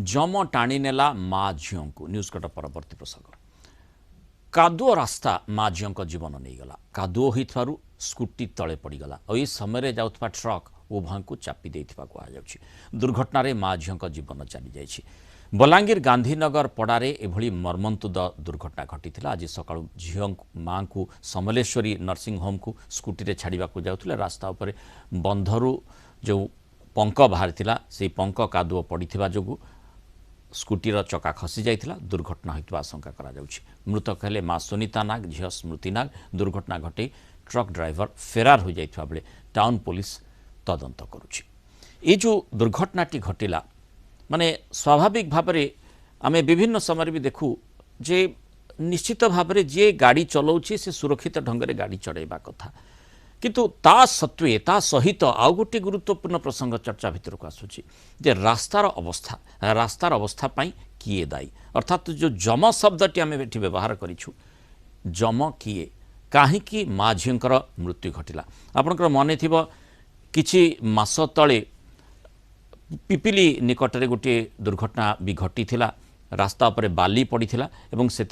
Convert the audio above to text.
जम टाणी नेला माँ झील को न्यूज कट परवर्ती प्रसंग कादुओ रास्ता माँ झील जीवन नहीं गला कादुओ हो स्कूटी तले पड़गला और ये समय जाऊा ट्रक उभय को चापी कहुच्छी दुर्घटन माँ झील जीवन चली जाइए बलांगीर गांधीनगर पड़ारे एभली मर्मन्तुद दुर्घटना घटी आज सका झील माँ को समलेश्वरी नर्सिंग होम को स्कूटी रे छाड़ा जाते रास्ता उपर बंधरु जो पंक बाहरी से पंक कादुओ पड़ा जो स्कूटीर चका खसी जाइथिला दुर्घटना होइतबा आशंका करा जाउछि मृतक हेले मां सुनीता नाग झील स्मृति नाग दुर्घटना घटे ट्रक ड्राइवर फेरार हो जाइथिबा बेले टाउन पुलिस तदंत करुछि ए जो दुर्घटनाटी घटिला माने स्वाभाविक भाव में आमे विभिन्न समय भी देखू जे निश्चित भाव में जे गाड़ी चलाउछि से सुरक्षित ढंग से गाड़ी चढ़ाइबा कथा किंतु ता सत्वे ता सहित आउ गोटे गुरुत्वपूर्ण प्रसंग चर्चा भितर को आसुची जे रास्तार अवस्था पाई किए दायी अर्थात जो जम शब्दटी आम एठी व्यवहार करिछु जम किए काहींकि माँ झींकर मृत्यु घटिला आपनकर मन थिबो किछि मास तले पिपिली निकटरे गोटे दुर्घटना भी घटी रास्ता उपरे बाली पड़ीथिला एवं से